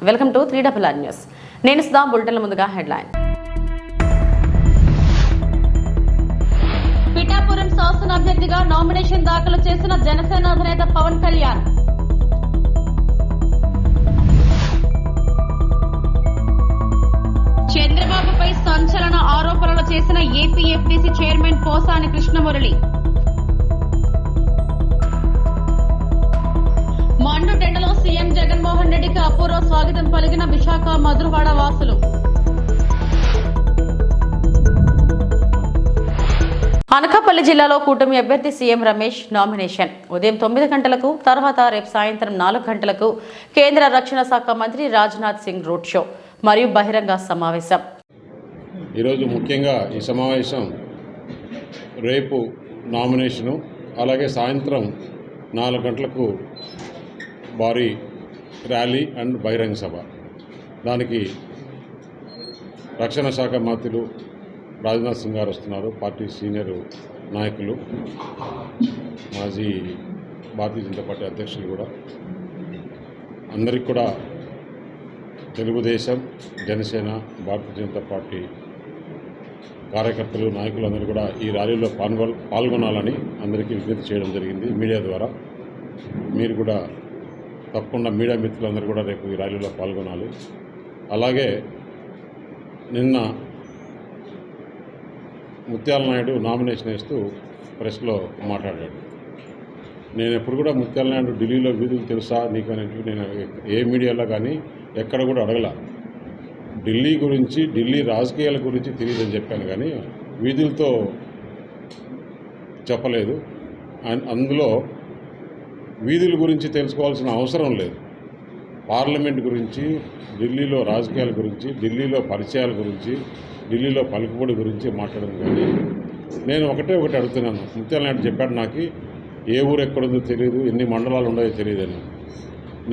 Welcome to 3RR news. నేను సుధా. బులెటిన్ల ముందుగా headline. Pithapuram శాసన అభ్యర్థిగా నామినేషన్ దాఖలు చేసిన జనసేన అధినేత పవన్ కళ్యాణ్. చంద్రబాబుపై సంచలన ఆరోపణలు చేసిన ఏపీఎఫ్డీసీ చైర్మన్ పోసాని కృష్ణమురళి. మండుటెండలో సీఎం జగన్మోహన్ రెడ్డికి అపూర్వ స్వాగతం పలికిన విశాఖ మధురవాడ వాసులు. అనకాపల్లి జిల్లాలో కూటమి అభ్యర్థి సీఎం రమేష్ నామినేషన్ ఉదయం 9 గంటలకు, తర్వాత రేపు సాయంత్రం 4 గంటలకు కేంద్ర రక్షణ శాఖ మంత్రి రాజ్నాథ్ సింగ్ రోడ్ షో మరియు బహిరంగ సమావేశం. ఈరోజు ముఖ్యంగా ఈ సమావేశం రేపు నామినేషను, అలాగే సాయంత్రం 4 గంటలకు భారీ ర్యాలీ అండ్ బహిరంగ సభ. దానికి రక్షణ శాఖ మంత్రులు రాజ్నాథ్ సింగ్ గారు వస్తున్నారు, పార్టీ సీనియర్ నాయకులు, మాజీ భారతీయ జనతా పార్టీ అధ్యక్షులు కూడా. అందరికీ కూడా తెలుగుదేశం, జనసేన, భారతీయ జనతా పార్టీ కార్యకర్తలు, నాయకులు అందరూ కూడా ఈ ర్యాలీలో పాల్గొనాలని అందరికీ విజ్ఞప్తి చేయడం జరిగింది మీడియా ద్వారా. మీరు కూడా తప్పకుండా మీడియా మిత్రులందరూ కూడా రేపు ఈ ర్యాలీలో పాల్గొనాలి. అలాగే నిన్న ముత్యాల నాయుడు నామినేషన్ వేస్తూ ప్రెస్లో మాట్లాడాడు. నేను ఎప్పుడు కూడా ముత్యాల నాయుడు ఢిల్లీలో వీధులు తెలుసా నీకు అనేవి నేను ఏ మీడియాలో కానీ ఎక్కడ కూడా అడగల. ఢిల్లీ గురించి, ఢిల్లీ రాజకీయాల గురించి తెలియదని చెప్పాను కానీ వీధులతో చెప్పలేదు. అందులో వీధుల గురించి తెలుసుకోవాల్సిన అవసరం లేదు. పార్లమెంట్ గురించి, ఢిల్లీలో రాజకీయాల గురించి, ఢిల్లీలో పరిచయాల గురించి, ఢిల్లీలో పలుకుబడి గురించి మాట్లాడడం కానీ నేను ఒకటి అడుగుతున్నాను. ముత్యాల నాయుడు చెప్పాడు నాకు ఏ ఊరు ఎక్కడుందో తెలియదు, ఎన్ని మండలాలు ఉన్నాయో తెలియదని.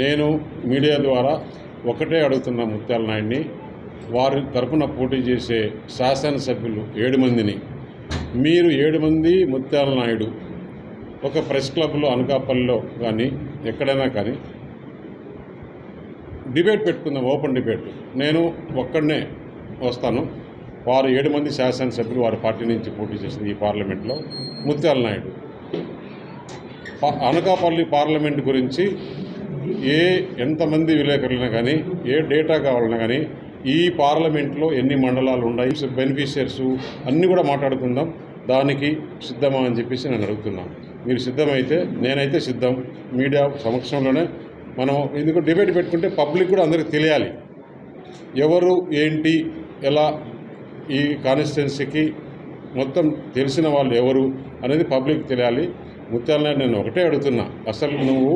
నేను మీడియా ద్వారా ఒకటే అడుగుతున్నా ముత్యాల నాయుడిని, వారి తరఫున పోటీ చేసే శాసనసభ్యులు 7 మందిని, మీరు 7 మంది ముత్యాల నాయుడు ఒక ప్రెస్ క్లబ్లో అనకాపల్లిలో కానీ ఎక్కడైనా కానీ డిబేట్ పెట్టుకుందాం, ఓపెన్ డిబేట్. నేను ఒక్కడనే వస్తాను, వారు 7 మంది శాసనసభ్యులు వారి పార్టీ నుంచి పోటీ చేసింది ఈ పార్లమెంట్లో. ముత్యాల నాయుడు అనకాపల్లి పార్లమెంట్ గురించి ఎంతమంది విలేకరులైనా కానీ, ఏ డేటా కావాలన్నా కానీ, ఈ పార్లమెంట్లో ఎన్ని మండలాలు ఉన్నాయి, బెనిఫిషియర్స్ అన్నీ కూడా మాట్లాడుకుందాం. దానికి సిద్ధమా అని చెప్పేసి నేను అడుగుతున్నాను. మీరు సిద్ధమైతే నేనైతే సిద్ధం. మీడియా సమక్షంలోనే మనం ఎందుకు డిబేట్ పెట్టుకుంటే పబ్లిక్ కూడా అందరికీ తెలియాలి, ఎవరు ఏంటి ఎలా ఈ కాన్స్టిట్యున్సీకి మొత్తం తెలిసిన వాళ్ళు ఎవరు అనేది పబ్లిక్ తెలియాలి. ముత్యాల నేను ఒకటే అడుగుతున్నా, అసలు నువ్వు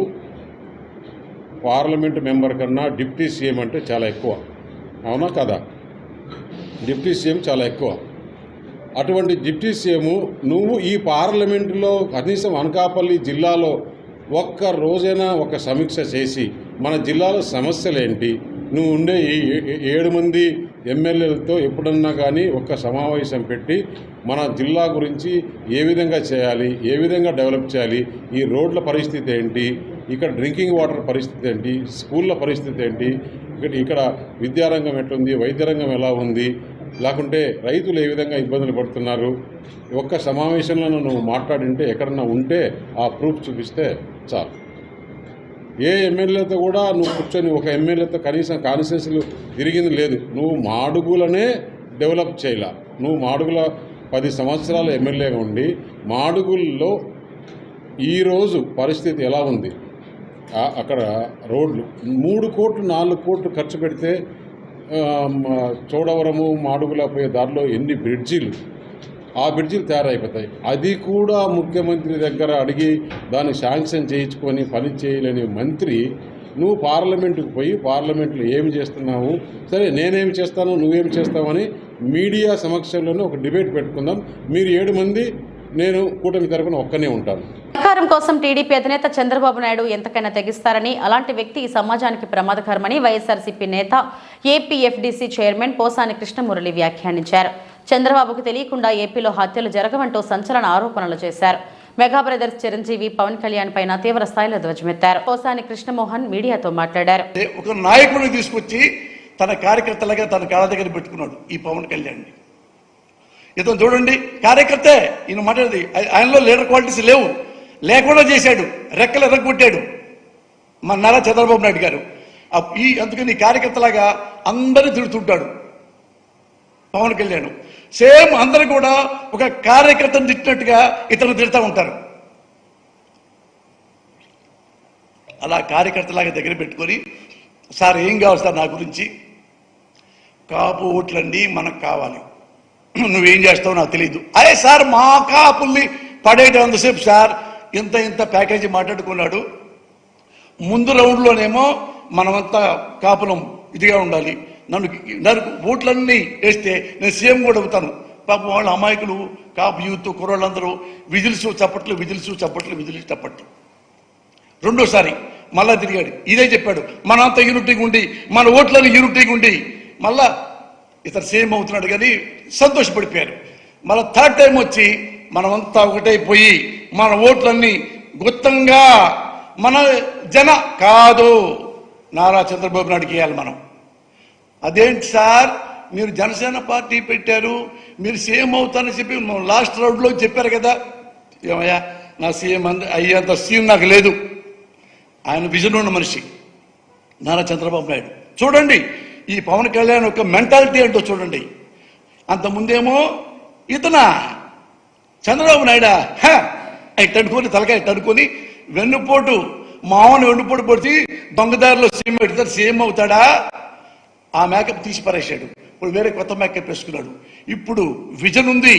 పార్లమెంట్ మెంబర్ కన్నా డిప్యూటీ సీఎం అంటే చాలా ఎక్కువ, అవునా కదా? డిప్యూటీ సీఎం చాలా ఎక్కువ. అటువంటి డిప్యూటీ సీఎం నువ్వు ఈ పార్లమెంటులో కనీసం అనకాపల్లి జిల్లాలో ఒక్క రోజైనా ఒక సమీక్ష చేసి మన జిల్లాలో సమస్యలేంటి, నువ్వు ఉండే ఈ 7 మంది ఎమ్మెల్యేలతో ఎప్పుడన్నా కానీ ఒక సమావేశం పెట్టి మన జిల్లా గురించి ఏ విధంగా చేయాలి, ఏ విధంగా డెవలప్ చేయాలి, ఈ రోడ్ల పరిస్థితి ఏంటి, ఇక్కడ డ్రింకింగ్ వాటర్ పరిస్థితి ఏంటి, స్కూళ్ళ పరిస్థితి ఏంటి, ఇక్కడ విద్యారంగం ఎట్లుంది, వైద్య రంగం ఎలా ఉంది, లేకుంటే రైతులు ఏ విధంగా ఇబ్బందులు పడుతున్నారు, ఒక్క సమావేశంలో నువ్వు మాట్లాడింటే ఎక్కడన్నా ఉంటే ఆ ప్రూఫ్ చూపిస్తే చాలు. ఏ ఎమ్మెల్యేతో కూడా నువ్వు కూర్చొని ఒక ఎమ్మెల్యేతో కనీసం కాన్స్టిట్యున్సీలు తిరిగింది లేదు. నువ్వు మాడుగులనే డెవలప్ చేయాల. నువ్వు మాడుగుల 10 సంవత్సరాల ఎమ్మెల్యేగా ఉండి మాడుగుల్లో ఈరోజు పరిస్థితి ఎలా ఉంది, అక్కడ రోడ్లు 3 కోట్లు 4 కోట్లు ఖర్చు పెడితే చోడవరము మాడుగుల పోయే దారిలో ఎన్ని బ్రిడ్జీలు, ఆ బ్రిడ్జీలు తయారైపోతాయి. అది కూడా ముఖ్యమంత్రి దగ్గర అడిగి దాన్ని శాంక్షన్ చేయించుకొని పని చేయలేని మంత్రి నువ్వు పార్లమెంటుకు పోయి పార్లమెంట్లో ఏమి చేస్తున్నావు, సరే నేనేమి చేస్తాను నువ్వేమి చేస్తావని మీడియా సమక్షంలోనే ఒక డిబేట్ పెట్టుకుందాం. మీరు 7 మంది, నేను కూటమి తరపున ఒక్కనే ఉంటాను. అధికారం కోసం టీడీపీ అధినేత చంద్రబాబు నాయుడు ఎంతకైనా తెగిస్తారని, అలాంటి వ్యక్తి ఈ సమాజానికి ప్రమాదకరమని వైఎస్ఆర్సీపీ నేత ఏపీఎఫ్డీసీ చైర్మన్ పోసాని కృష్ణమురళి వ్యాఖ్యానించారు. చంద్రబాబుకు తెలియకుండా ఏపీలో హత్యలు జరగవంటూ సంచలన ఆరోపణలు చేశారు. మెగా బ్రదర్స్ చిరంజీవి పవన్ కళ్యాణ్ పైన తీవ్ర స్థాయిలో ధ్వజమెత్తారు. పోసాని కృష్ణమోహన్ మీడియాతో మాట్లాడారు. ఒక నాయకుడిని తీసుకొచ్చి తన కార్యకర్తలుగా తన కాళ్ళ దగ్గర పెట్టుకున్నాడు ఈ పవన్ కళ్యాణ్. ఇతను చూడండి కార్యకర్తే, ఈయన మాట్లాడేది ఆయనలో లీడర్ క్వాలిటీస్ లేకుండా చేశాడు, రెక్కలు ఎర్రగొట్టాడు మన నారా చంద్రబాబు నాయుడు గారు. అందుకని కార్యకర్తలాగా అందరినీ తిడుతుంటాడు పవన్ కళ్యాణ్. సేమ్ అందరూ కూడా ఒక కార్యకర్తను తిట్టినట్టుగా ఇతను తిడతా ఉంటారు. అలా కార్యకర్తలాగా దగ్గర పెట్టుకొని, సార్ ఏం కావాలి సార్ నా గురించి, కాపు ఓట్లన్నీ మనకు కావాలి, నువ్వేం చేస్తావు నాకు తెలియదు. అదే సార్ మా కాపుల్ని పడేటంతసేపు సార్ ఇంత ప్యాకేజీ మాట్లాడుకున్నాడు. ముందు రౌండ్లోనేమో మనమంతా కాపులం ఇదిగా ఉండాలి, నన్ను ఓట్లన్నీ వేస్తే నేను సీఎం కూడా అవుతాను. పాపం వాళ్ళ అమాయకులు కాపు యూత్ కుర్రోళ్ళందరూ విజిల్స్ చప్పట్లు. రెండోసారి మళ్ళా తిరిగాడు, ఇదే చెప్పాడు, మనంతా యూనిటీగా ఉండి మన ఓట్లని యూనిటీగా ఉండి మళ్ళా ఇతను సీఎం అవుతున్నాడు కానీ సంతోషపడిపోయారు. మళ్ళీ థర్డ్ టైం వచ్చి మనమంతా ఒకటైపోయి మన ఓట్లన్నీ గుత్తంగా మన జన కాదు నారా చంద్రబాబు నాయుడుకి వేయాలి మనం. అదేంటి సార్ మీరు జనసేన పార్టీ పెట్టారు, మీరు సీఎం అవుతారని చెప్పి లాస్ట్ రౌండ్లో చెప్పారు కదా. ఏమయ్యా నా సీఎం అయ్యేంత సీఎం నాకు లేదు. ఆయన విజన్ ఉన్న మనిషి నారా చంద్రబాబు నాయుడు. చూడండి ఈ పవన్ కళ్యాణ్ యొక్క మెంటాలిటీ ఏంటో చూడండి. అంతకుముందేమో ఇతనా చంద్రబాబు నాయుడా తడుకొని తలకాయ తడుకొని వెన్నుపోటు మామూలు వెన్నుపోటు పొడిచి దొంగదారిలో సీఎం పెడతారు, సీఎం అవుతాడా? ఆ మేకప్ తీసి పరేశాడు. ఇప్పుడు వేరే కొత్త మేకప్ వేసుకున్నాడు. ఇప్పుడు విజన్ ఉంది,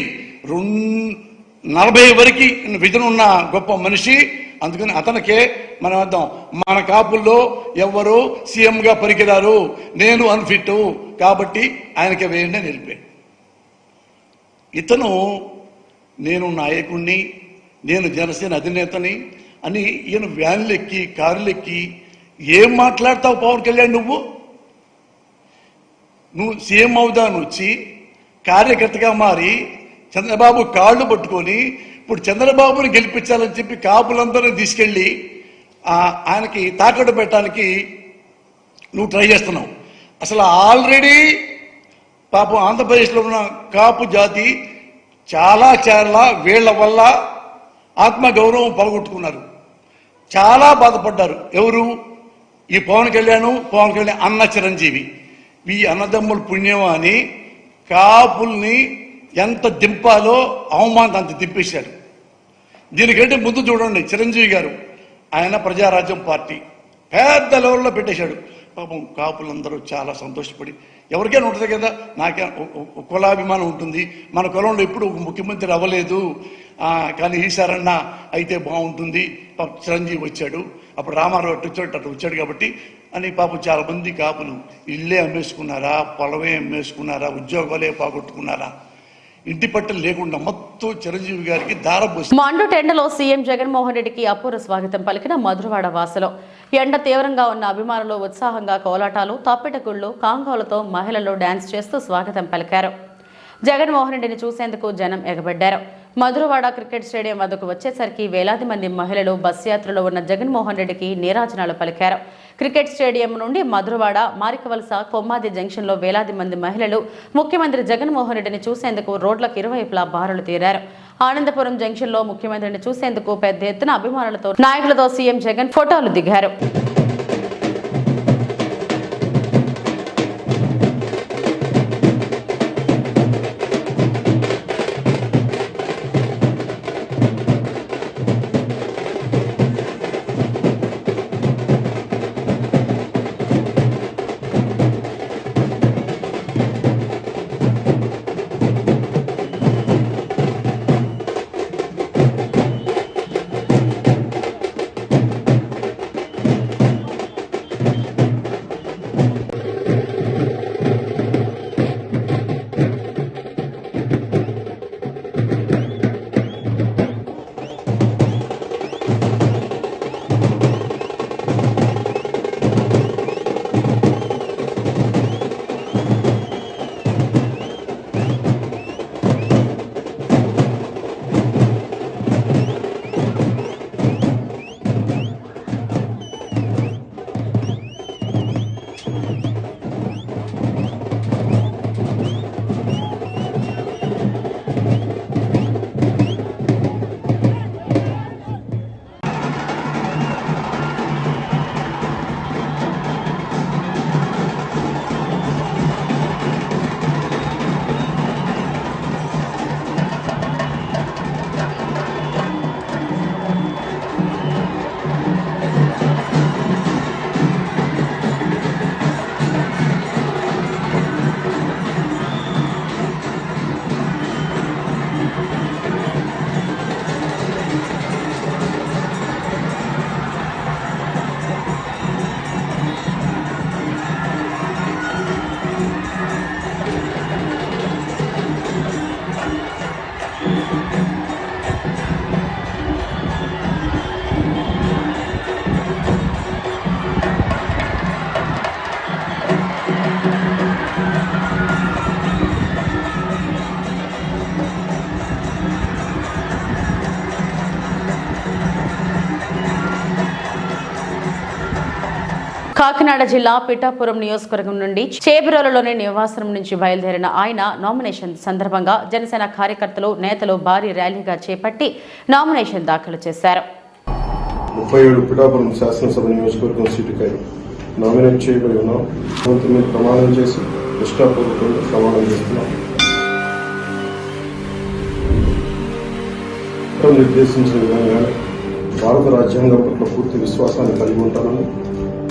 40 వరకు విజన్ ఉన్న గొప్ప మనిషి. అందుకని అతనికే మనం అర్థం, మన కాపుల్లో ఎవరు సీఎంగా పనికిరారు, నేను అన్ఫిట్ కాబట్టి ఆయనకే వేయండి అని వెళ్ళిపోయాడు. ఇతను నేను నాయకుడిని, నేను జనసేన అధినేతని అని ఈయన వ్యాన్లెక్కి కారులెక్కి ఏం మాట్లాడతావు పవన్ కళ్యాణ్? నువ్వు సీఎం అవుదాను వచ్చి కార్యకర్తగా మారి చంద్రబాబు కాళ్ళు పట్టుకొని ఇప్పుడు చంద్రబాబుని గెలిపించాలని చెప్పి కాపులందరినీ తీసుకెళ్ళి ఆయనకి తాకట్టు పెట్టడానికి నువ్వు ట్రై చేస్తున్నావు. అసలు ఆల్రెడీ పాపం ఆంధ్రప్రదేశ్లో ఉన్న కాపు జాతి చాలా వీళ్ల వల్ల ఆత్మగౌరవం పోగొట్టుకున్నారు, చాలా బాధపడ్డారు. ఎవరు? ఈ పవన్ కళ్యాణ్ అన్న చిరంజీవి. ఈ అన్నదమ్ముల పుణ్యం అని కాపుల్ని ఎంత దింపాలో అవమానం అంత దింపేశాడు. దీనికంటే ముందు చూడండి చిరంజీవి గారు, ఆయన ప్రజారాజ్యం పార్టీ పెద్ద లెవెల్లో పెట్టేశాడు. పాపం కాపులందరూ చాలా సంతోషపడి, ఎవరికైనా ఉంటుంది కదా, నాకే కులాభిమానం ఉంటుంది, మన కులంలో ఎప్పుడు ముఖ్యమంత్రి అవ్వలేదు కానీ ఈసారన్నా అయితే బాగుంటుంది. పాపం చిరంజీవి వచ్చాడు, అప్పుడు రామారావు అటు వచ్చాడు కాబట్టి అని పాపం చాలా మంది కాపులు ఇల్లే అమ్మేసుకున్నారా, పొలమే అమ్మేసుకున్నారా, ఉద్యోగాలే పోగొట్టుకున్నారా, ఇంటి పట్టలు లేకుండా మొత్తం చిరంజీవి గారికి దారపోసి. మండుటెండలో సీఎం జగన్మోహన్ రెడ్డికి అపూర్వ స్వాగతం పలికిన మధురవాడ వాసులు. ఎండ తీవ్రంగా ఉన్న అభిమానులు ఉత్సాహంగా కోలాటాలు, తప్పెటగుళ్ళు, కాంగోలతో మహిళలు డాన్స్ చేస్తూ స్వాగతం పలికారు. జగన్మోహన్ రెడ్డిని చూసేందుకు జనం ఎగబడ్డారు. మధురవాడ క్రికెట్ స్టేడియం వద్దకు వచ్చేసరికి వేలాది మంది మహిళలు బస్ యాత్రలో ఉన్న జగన్మోహన్ రెడ్డికి నీరాజనాలు పలికారు. క్రికెట్ స్టేడియం నుండి మధురవాడ, మారికవలస, కొమ్మాది జంక్షన్లో వేలాది మంది మహిళలు ముఖ్యమంత్రి జగన్మోహన్ రెడ్డిని చూసేందుకు రోడ్లకు ఇరువైపులా బారులు తీరారు. ఆనందపురం జంక్షన్లో ముఖ్యమంత్రిని చూసేందుకు పెద్ద ఎత్తున అభిమానులతో, నాయకులతో సీఎం జగన్ ఫోటోలు దిగారు. కాకినాడ జిల్లా పిఠాపురం నియోజకవర్గం నుండి చేబ్రోలులోని నివాసం నుంచి బయలుదేరిన ఆయన నామినేషన్ సందర్భంగా జనసేన కార్యకర్తలు నేతలు భారీ ర్యాలీగా చేపట్టి నామినేషన్ దాఖలు చేశారు. 37 పిఠాపురం శాసనసభ నియోజకవర్గం సీటుకై నామినేట్ చేయబడి ఉన్నాం. మీద ప్రమాణం చేసి నిష్ఠాపూర్వకంగా ప్రమాణం చేస్తున్నాం. నిర్దేశించిన విధంగానే భారత రాజ్యాంగం పట్ల పూర్తి విశ్వాసాన్ని కలిగి ఉంటానని,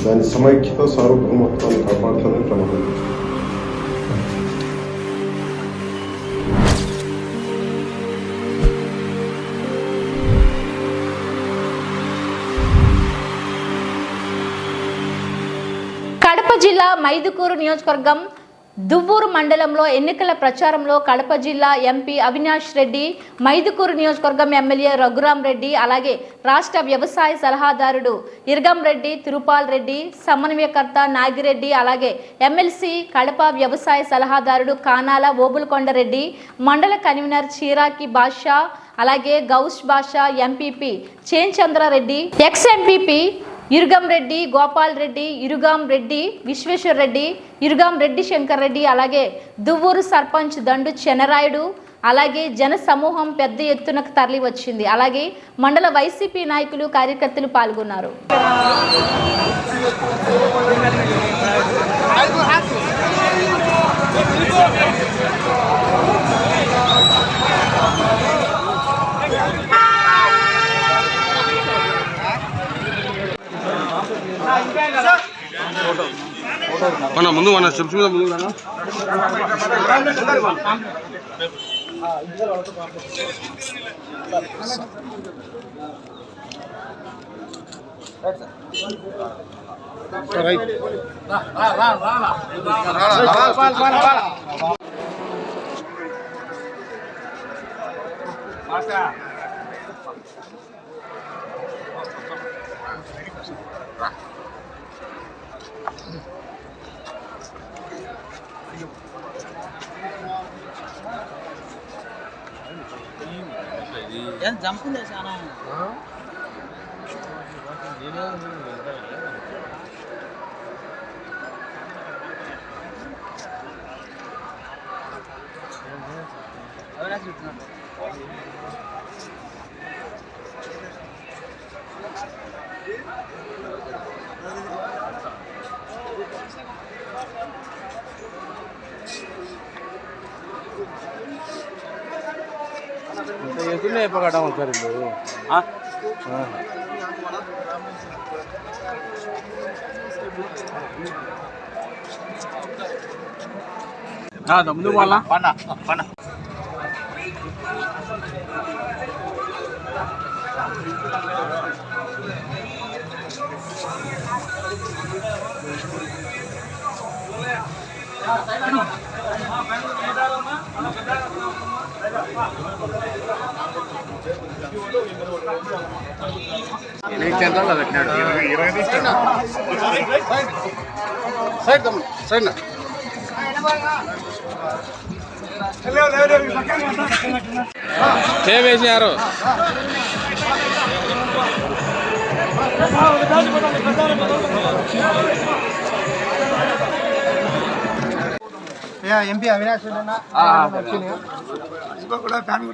దాని సమైక్యత సార్వభౌమత్వాన్ని కాపాడుతానని ప్రమాణం చేస్తున్నాం. కడప జిల్లా మైదుకూరు నియోజకవర్గం దువ్వూరు మండలంలో ఎన్నికల ప్రచారంలో కడప జిల్లా ఎంపీ అవినాష్ రెడ్డి, మైదుకూరు నియోజకవర్గం ఎమ్మెల్యే రఘురాం రెడ్డి, అలాగే రాష్ట్ర వ్యవసాయ సలహాదారుడు ఇర్గం రెడ్డి, తిరుపాల్ రెడ్డి, సమన్వయకర్త నాగిరెడ్డి, అలాగే ఎమ్మెల్సీ కడప వ్యవసాయ సలహాదారుడు కానాల ఓబుల్కొండరెడ్డి, మండల కన్వీనర్ చీరాకి బాషా, అలాగే Ghouse Basha, MPP Chenchandrareddy, ex MPP Irugam Reddy, Gopal Reddy, Irugam Reddy, Vishweshwar Reddy, Irugam Reddy Shankar Reddy, అలాగే దువ్వూరు సర్పంచ్ దండు చెన్నరాయుడు, అలాగే జన సమూహం పెద్ద ఎత్తున తరలి వచ్చింది. అలాగే మండల వైసీపీ నాయకులు కార్యకర్తలు పాల్గొన్నారు. మన ముందు మన స్టెప్స్ మీద ముందు జంపుందే చాలా సరే ముందు వాళ్ళ చేవేసారు. ఎంపీ అవినాష్ కూడా ఫ్యాన్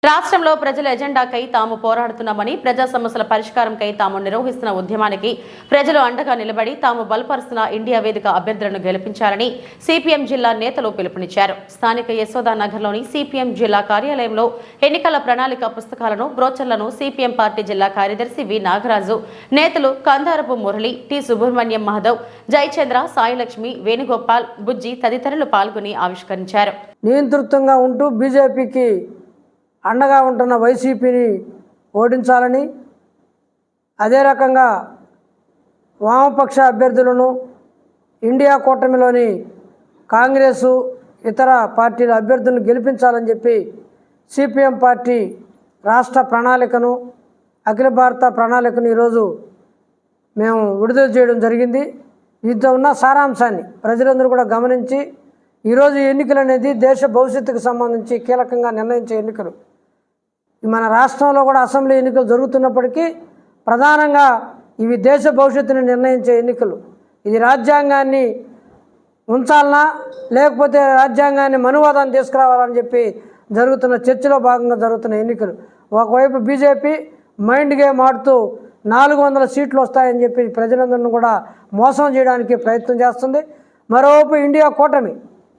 రాష్ట్రంలో ప్రజల ఎజెండాకై తాము పోరాడుతున్నామని, ప్రజా సమస్యల పరిష్కారంకై తాము నిర్వహిస్తున్న ఉద్యమానికి ప్రజలు అండగా నిలబడి తాము బలపరుస్తున్న ఇండియా వేదిక అభ్యర్థులను గెలిపించాలని సిపిఎం జిల్లా నేతలు పిలుపునిచ్చారు. స్థానిక యశోదానగర్లోని సిపిఎం జిల్లా కార్యాలయంలో ఎన్నికల ప్రణాళిక పుస్తకాలను, బ్రోచర్లను సిపిఎం పార్టీ జిల్లా కార్యదర్శి వి నాగరాజు, నేతలు కందారపు మురళి, టి సుబ్రహ్మణ్యం మాధవ్, జయచంద్ర, సాయిలక్ష్మి, వేణుగోపాల్, బుజ్జి తదితరులు పాల్గొని ఆవిష్కరించారు. నియంతృత్వంగా ఉంటూ బీజేపీకి అండగా ఉంటున్న వైసీపీని ఓడించాలని, అదే రకంగా వామపక్ష అభ్యర్థులను, ఇండియా కూటమిలోని కాంగ్రెసు ఇతర పార్టీల అభ్యర్థులను గెలిపించాలని చెప్పి సిపిఎం పార్టీ రాష్ట్ర ప్రణాళికను, అఖిల భారత ప్రణాళికను ఈరోజు మేము విడుదల చేయడం జరిగింది. దీంతో ఉన్న సారాంశాన్ని ప్రజలందరూ కూడా గమనించి, ఈరోజు ఎన్నికలు అనేది దేశ భవిష్యత్తుకు సంబంధించి కీలకంగా నిర్ణయించే ఎన్నికలు. మన రాష్ట్రంలో కూడా అసెంబ్లీ ఎన్నికలు జరుగుతున్నప్పటికీ ప్రధానంగా ఇవి దేశ భవిష్యత్తును నిర్ణయించే ఎన్నికలు. ఇది రాజ్యాంగాన్ని ఉంచాలనా లేకపోతే రాజ్యాంగాన్ని మనువాదాన్ని తీసుకురావాలని చెప్పి జరుగుతున్న చర్చలో భాగంగా జరుగుతున్న ఎన్నికలు. ఒకవైపు బీజేపీ మైండ్ గేమ్ ఆడుతూ 400 సీట్లు వస్తాయని చెప్పి ప్రజలందరినీ కూడా మోసం చేయడానికి ప్రయత్నం చేస్తుంది. మరోవైపు ఇండియా కూటమి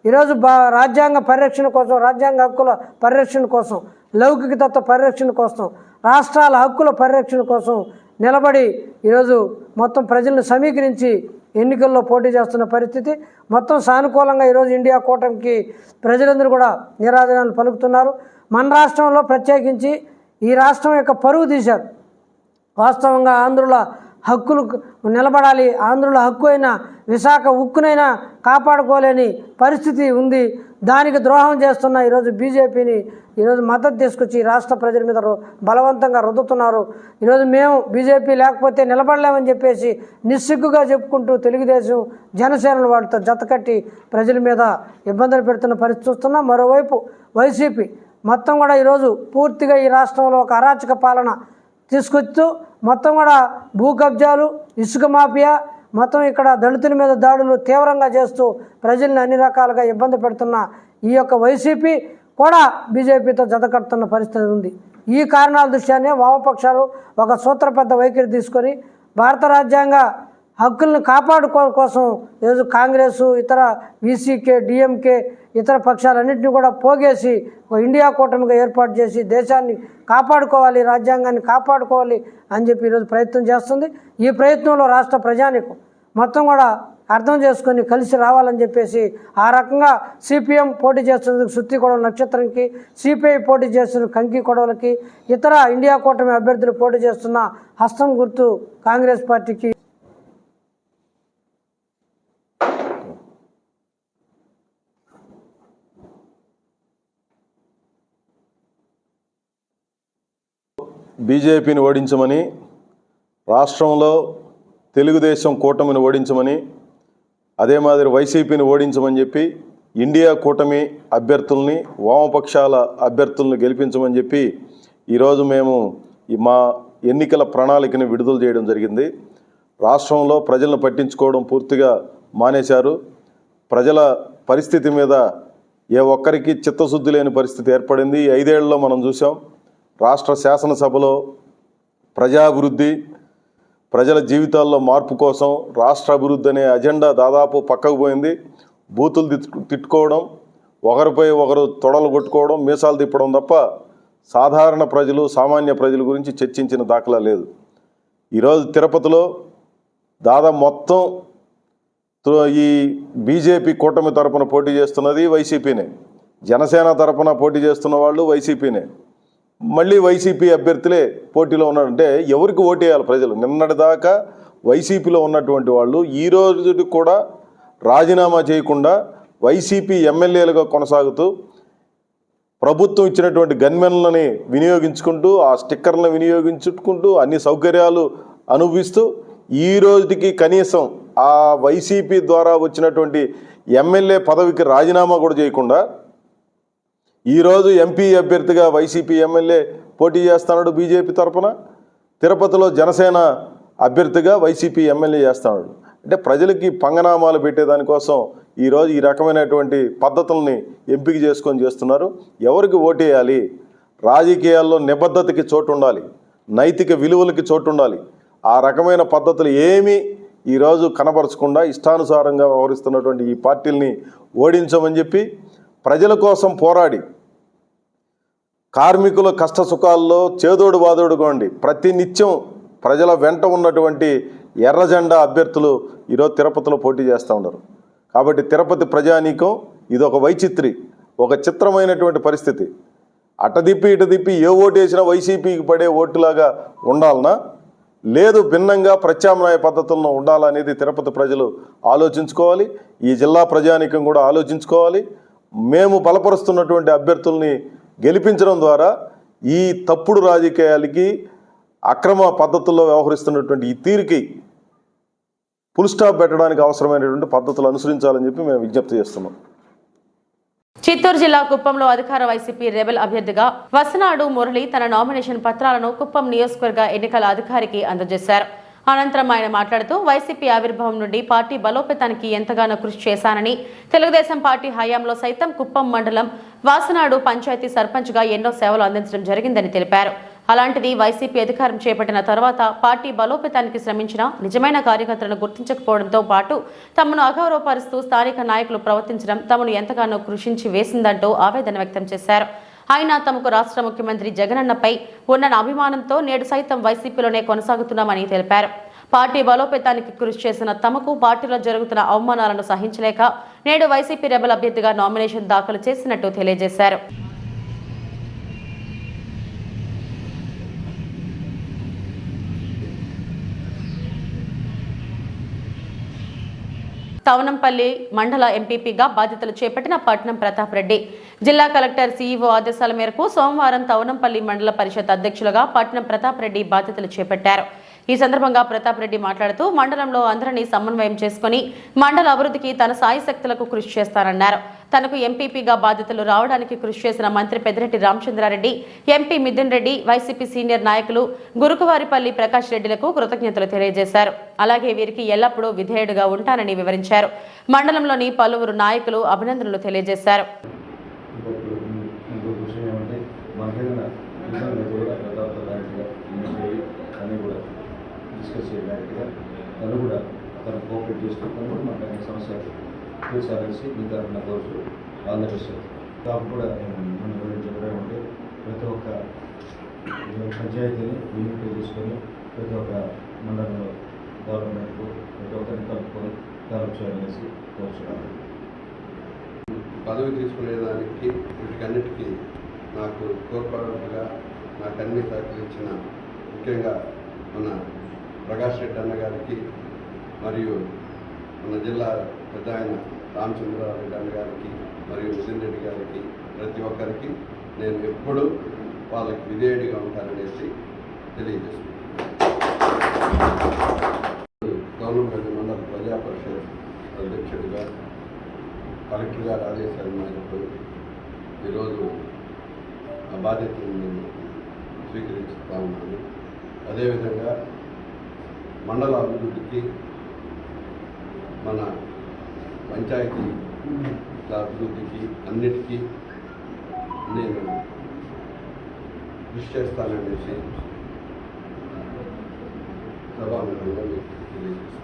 ఈరోజు రాజ్యాంగ పరిరక్షణ కోసం, రాజ్యాంగ హక్కుల పరిరక్షణ కోసం, లౌకికతత్వ పరిరక్షణ కోసం, రాష్ట్రాల హక్కుల పరిరక్షణ కోసం నిలబడి ఈరోజు మొత్తం ప్రజలను సమీకరించి ఎన్నికల్లో పోటీ చేస్తున్న పరిస్థితి. మొత్తం సానుకూలంగా ఈరోజు ఇండియా కూటమికి ప్రజలందరూ కూడా నీరాజనాలు పలుకుతున్నారు. మన రాష్ట్రంలో ప్రత్యేకించి ఈ రాష్ట్రం యొక్క పరువు తీశారు. వాస్తవంగా ఆంధ్రుల హక్కులు నిలబడాలి, ఆంధ్రుల హక్కు అయిన విశాఖ ఉక్కునైనా కాపాడుకోలేని పరిస్థితి ఉంది. దానికి ద్రోహం చేస్తున్న ఈరోజు బీజేపీని ఈరోజు మద్దతు తీసుకొచ్చి రాష్ట్ర ప్రజల మీద బలవంతంగా రుద్దుతున్నారు. ఈరోజు మేము బీజేపీ లేకపోతే నిలబడలేమని చెప్పేసి నిస్సిగ్గుగా చెప్పుకుంటూ తెలుగుదేశం, జనసేనలు వాటితో జతకట్టి ప్రజల మీద ఇబ్బందులు పెడుతున్న పరిస్థితి చూస్తున్నాం. మరోవైపు వైసీపీ మొత్తం కూడా ఈరోజు పూర్తిగా ఈ రాష్ట్రంలో ఒక అరాచక పాలన తీసుకొస్తూ మొత్తం కూడా భూ కబ్జాలు, ఇసుక మాఫియా, మొత్తం ఇక్కడ దళితుల మీద దాడులు తీవ్రంగా చేస్తూ ప్రజల్ని అన్ని రకాలుగా ఇబ్బంది పెడుతున్న ఈ యొక్క వైసీపీ కూడా బీజేపీతో జతకడుతున్న పరిస్థితి ఉంది. ఈ కారణాల దృష్ట్యానే వామపక్షాలు ఒక సూత్రబద్ధ వైఖరి తీసుకొని భారత రాజ్యాంగ హక్కులను కాపాడుకోవడం కోసం ఈరోజు కాంగ్రెసు, ఇతర వీసీకే, డిఎంకే, ఇతర పక్షాలన్నింటినీ కూడా పోగేసి ఒక ఇండియా కూటమిగా ఏర్పాటు చేసి దేశాన్ని కాపాడుకోవాలి, రాజ్యాంగాన్ని కాపాడుకోవాలి అని చెప్పి ఈరోజు ప్రయత్నం చేస్తుంది. ఈ ప్రయత్నంలో రాష్ట్ర ప్రజానికం మొత్తం కూడా అర్థం చేసుకొని కలిసి రావాలని చెప్పేసి ఆ రకంగా సిపిఎం పోటీ చేస్తున్నందుకు సుత్తి కొడవ నక్షత్రంకి, సిపిఐ పోటీ చేస్తున్న కంకి కొడవలకి, ఇతర ఇండియా కూటమి అభ్యర్థులు పోటీ చేస్తున్న హస్తం గుర్తు కాంగ్రెస్ పార్టీకి బీజేపీని ఓడించమని, రాష్ట్రంలో తెలుగుదేశం కూటమిని ఓడించమని, అదే మాదిరి వైసీపీని ఓడించమని చెప్పి ఇండియా కూటమి అభ్యర్థుల్ని, వామపక్షాల అభ్యర్థులను గెలిపించమని చెప్పి ఈరోజు మేము మా ఎన్నికల ప్రణాళికని విడుదల చేయడం జరిగింది. రాష్ట్రంలో ప్రజలను పట్టించుకోవడం పూర్తిగా మానేశారు. ప్రజల పరిస్థితి మీద ఏ ఒక్కరికి చిత్తశుద్ధి లేని పరిస్థితి ఏర్పడింది. 5 ఏళ్లలో మనం చూసాం. రాష్ట్ర శాసనసభలో ప్రజాభివృద్ధి, ప్రజల జీవితాల్లో మార్పు కోసం రాష్ట్ర అభివృద్ధి అనే అజెండా దాదాపు పక్కకు పోయింది. బూతులు తిట్టుకోవడం, ఒకరిపై ఒకరు తొడలు కొట్టుకోవడం, మీసాలు తిప్పడం తప్ప సాధారణ ప్రజలు, సామాన్య ప్రజల గురించి చర్చించిన దాఖలా లేదు. ఈరోజు తిరుపతిలో దాదాపు మొత్తం ఈ బీజేపీ కూటమి తరపున పోటీ చేస్తున్నది వైసీపీనే, జనసేన తరపున పోటీ చేస్తున్న వాళ్ళు వైసీపీనే, మళ్ళీ వైసీపీ అభ్యర్థులే పోటీలో ఉన్నారంటే ఎవరికి ఓటేయాలి ప్రజలు? నిన్నటిదాకా వైసీపీలో ఉన్నటువంటి వాళ్ళు ఈ రోజుకి కూడా రాజీనామా చేయకుండా వైసీపీ ఎమ్మెల్యేలుగా కొనసాగుతూ ప్రభుత్వం ఇచ్చినటువంటి గన్మెన్లని వినియోగించుకుంటూ, ఆ స్టిక్కర్లను వినియోగించుకుంటూ, అన్ని సౌకర్యాలు అనుభవిస్తూ ఈ రోజుకి కనీసం ఆ వైసీపీ ద్వారా వచ్చినటువంటి ఎమ్మెల్యే పదవికి రాజీనామా కూడా చేయకుండా ఈరోజు ఎంపీ అభ్యర్థిగా వైసీపీ ఎమ్మెల్యే పోటీ చేస్తున్నాడు బీజేపీ తరఫున, తిరుపతిలో జనసేన అభ్యర్థిగా వైసీపీ ఎమ్మెల్యే చేస్తున్నాడు. అంటే ప్రజలకి పంగనామాలు పెట్టేదానికోసం ఈరోజు ఈ రకమైనటువంటి పద్ధతుల్ని ఎంపిక చేసుకొని చేస్తున్నారు. ఎవరికి ఓటేయాలి? రాజకీయాల్లో నిబద్ధతకి చోటు ఉండాలి, నైతిక విలువలకి చోటు ఉండాలి. ఆ రకమైన పద్ధతులు ఏమీ ఈరోజు కనబరచకుండా ఇష్టానుసారంగా వ్యవహరిస్తున్నటువంటి ఈ పార్టీల్ని ఓడించమని చెప్పి ప్రజల కోసం పోరాడి కార్మికుల కష్ట సుఖాల్లో చేదోడు వాదోడుగా ఉండి ప్రతి నిత్యం ప్రజల వెంట ఉన్నటువంటి ఎర్ర జెండా అభ్యర్థులు ఈరోజు తిరుపతిలో పోటీ చేస్తూ ఉన్నారు. కాబట్టి తిరుపతి ప్రజానీకం ఇదొక వైచిత్రి, ఒక చిత్రమైనటువంటి పరిస్థితి. అటదిప్పి ఇటదిప్పి ఏ ఓటు వేసినా వైసీపీకి పడే ఓటులాగా ఉండాలనా, లేదు భిన్నంగా ప్రత్యామ్నాయ పద్ధతుల్లో ఉండాలనేది తిరుపతి ప్రజలు ఆలోచించుకోవాలి. ఈ జిల్లా ప్రజానీకం కూడా ఆలోచించుకోవాలి. మేము బలపరుస్తున్నటువంటి అభ్యర్థుల్ని గెలిపించడం ద్వారా ఈ తప్పుడు రాజకీయాలకి, అక్రమ పద్ధతుల్లో వ్యవహరిస్తున్నటువంటి ఈ తీరుకి ఫుల్ స్టాప్ పెట్టడానికి అవసరమైనటువంటి పద్ధతులు అనుసరించాలని చెప్పి మేము విజ్ఞప్తి చేస్తున్నాం. చిత్తూరు జిల్లా కుప్పంలో అధికార వైసీపీ రెబెల్ అభ్యర్థిగా వసనాడు మురళి తన నామినేషన్ పత్రాలను కుప్పం నియోజకవర్గ ఎన్నికల అధికారికి అందజేశారు. అనంతరం ఆయన మాట్లాడుతూ వైసీపీ ఆవిర్భావం నుండి పార్టీ బలోపేతానికి ఎంతగానో కృషి చేశానని, తెలుగుదేశం పార్టీ హయాంలో సైతం కుప్పం మండలం వాసనాడు పంచాయతీ సర్పంచ్గా ఎన్నో సేవలు అందించడం జరిగిందని తెలిపారు. అలాంటిది వైసీపీ అధికారం చేపట్టిన తర్వాత పార్టీ బలోపేతానికి శ్రమించిన నిజమైన కార్యకర్తలను గుర్తించకపోవడంతో పాటు తమను అగౌరవపరుస్తూ స్థానిక నాయకులు ప్రవర్తించడం తమను ఎంతగానో కృషించి వేసిందంటూ ఆవేదన వ్యక్తం చేశారు. ఆయన తమకు రాష్ట్ర ముఖ్యమంత్రి జగనన్నపై ఉన్న అభిమానంతో నేడు సైతం వైసీపీలోనే కొనసాగుతున్నామని తెలిపారు. పార్టీ బలోపేతానికి కృషి చేసిన తమకు పార్టీలో జరుగుతున్న అవమానాలను సహించలేక నేడు వైసీపీ రెబెల్ అభ్యర్థిగా నామినేషన్ దాఖలు చేసినట్టు తెలియజేశారు. తవనంపల్లి మండల ఎంపీపీగా బాధ్యతలు చేపట్టిన పట్నం ప్రతాప్ రెడ్డి జిల్లా కలెక్టర్ సీఈఓ ఆదేశాల మేరకు సోమవారం తవనంపల్లి మండల పరిషత్ అధ్యక్షులుగా పట్నం ప్రతాప్ రెడ్డి బాధ్యతలు చేపట్టారు. ఈ సందర్భంగా ప్రతాప్ రెడ్డి మాట్లాడుతూ మండలంలో అందరినీ సమన్వయం చేసుకుని మండల అభివృద్ధికి తన సాయశక్తులకు కృషి చేస్తారన్నారు. తనకు ఎంపీపీగా బాధ్యతలు రావడానికి కృషి చేసిన మంత్రి Peddireddy Ramachandra Reddy, MP Mithun Reddy, YCP senior నాయకులు గురుకువారిపల్లి ప్రకాష్ రెడ్డిలకు కృతజ్ఞతలు తెలియజేశారు. అలాగే వీరికి ఎల్లప్పుడూ విధేయుడుగా ఉంటానని వివరించారు. మండలంలోని పలువురు నాయకులు అభినందనలు తెలియజేశారు. తను కూడా తను కోఆపరేట్ చేసుకుంటాను కూడా మాకు అనే సమస్యలు చూసారేసి మిగతా నా రోజు వాళ్ళ విషయం కాపు కూడా మనం చెప్పడం ఉంటే ప్రతి ఒక్క పంచాయతీని యూనిట్ చేసుకొని ప్రతి ఒక్క మండలంలో గవర్నమెంట్కు ప్రతి ఒక్కరిని కలుపుకొని డెవలప్ చేయాలనేసి కోరుచున్నాను. పదవి తీసుకునేదానికి వీటికన్నిటికీ నాకు తోడ్పడగా నాకు అన్ని సహకరించిన ముఖ్యంగా మన ప్రకాష్ రెడ్డి అన్న గారికి మరియు మన జిల్లా పెద్ద ఆయన రామచంద్రారెడ్డి అన్న గారికి మరియు మిథున్ రెడ్డి గారికి ప్రతి ఒక్కరికి నేను ఎప్పుడూ వాళ్ళకి విధేయుడిగా ఉంటాననేసి తెలియజేస్తున్నాను. గవర్నమెంట్ మండల ప్రజా పరిషత్ అధ్యక్షుడిగా కలెక్టర్ గారు ఆదేశాల మేరకు ఈరోజు ఆ బాధ్యతను నేను స్వీకరిస్తూ ఉన్నాను. అదేవిధంగా మండల అభివృద్ధికి మన పంచాయతీ అభివృద్ధికి అన్నిటికీ నేను కృషి చేస్తాననేసి సభాముఖంగా మీకు తెలియజేస్తాను.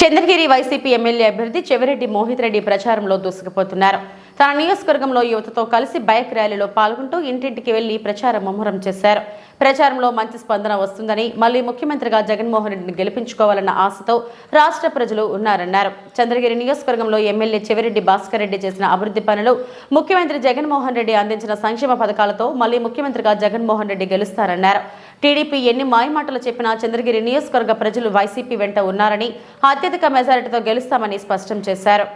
చంద్రగిరి వైసీపీ ఎమ్మెల్యే అభ్యర్థి చెవిరెడ్డి మోహిత్ రెడ్డి ప్రచారంలో దూసుకుపోతున్నారు. తన నియోజకవర్గంలో యువతతో కలిసి బైక్ ర్యాలీలో పాల్గొంటూ ఇంటింటికి వెళ్లి ప్రచారం ముమ్మరం చేశారు. ప్రచారంలో మంచి స్పందన వస్తుందని, మళ్లీ ముఖ్యమంత్రిగా జగన్మోహన్ రెడ్డిని గెలిపించుకోవాలన్న ఆశతో రాష్ట్ర ప్రజలు ఉన్నారన్నారు. చంద్రగిరి నియోజకవర్గంలో ఎమ్మెల్యే చెవిరెడ్డి భాస్కర్ రెడ్డి చేసిన అభివృద్ధి పనులు, ముఖ్యమంత్రి జగన్మోహన్ రెడ్డి అందించిన సంక్షేమ పథకాలతో మళ్లీ ముఖ్యమంత్రిగా జగన్మోహన్ రెడ్డి గెలుస్తారన్నారు. టీడీపీ ఎన్ని మాయమాటలు చెప్పినా చంద్రగిరి నియోజకవర్గ ప్రజలు వైసీపీ వెంట ఉన్నారని, అత్యధిక మెజారిటీతో గెలుస్తామని స్పష్టం చేశారు.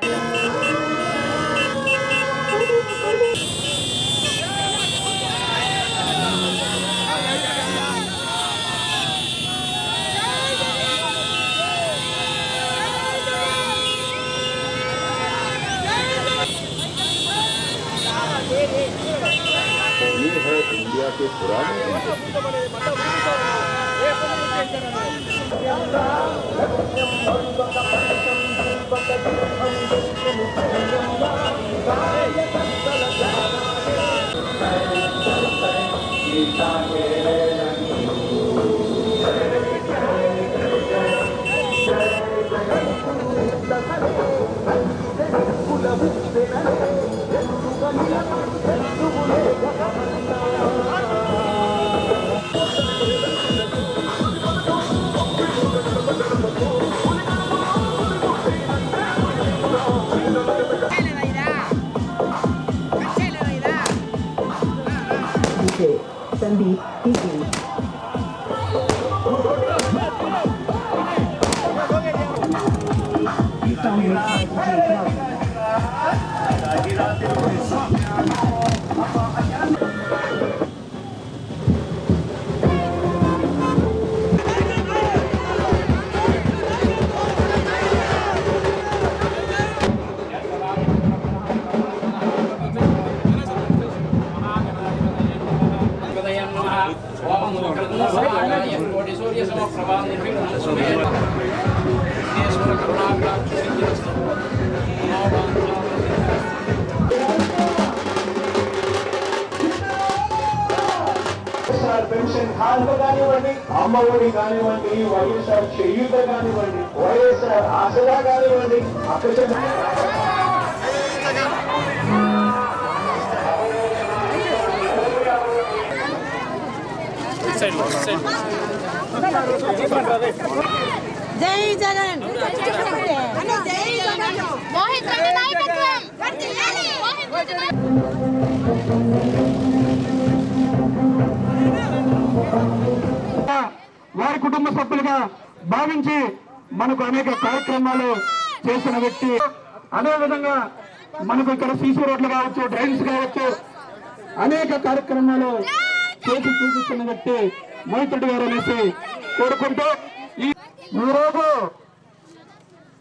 इंडिया के पुराने పెన్షన్ కానుక కానివ్వండి, అమ్మఒడి కానివ్వండి, వైఎస్ఆర్ చేయూత కానివ్వండి, వైఎస్ఆర్ ఆసరా కానివ్వండి, జై జగన్ జై జగన్ మోహిత్ రెడ్డి నాయకత్వం మోహిత్ రెడ్డి వారి కుటుంబ సభ్యులుగా భావించి మనకు అనేక కార్యక్రమాలు చేసిన వ్యక్తి. అదేవిధంగా మనకు ఇక్కడ సీసీ రోడ్లు కావచ్చు, డ్రైన్స్ కావచ్చు, అనేక కార్యక్రమాలు చేసి చూపిస్తున్న వ్యక్తి మోహిత్ రెడ్డి గారు అనేసి కోరుకుంటూ ఈరోజు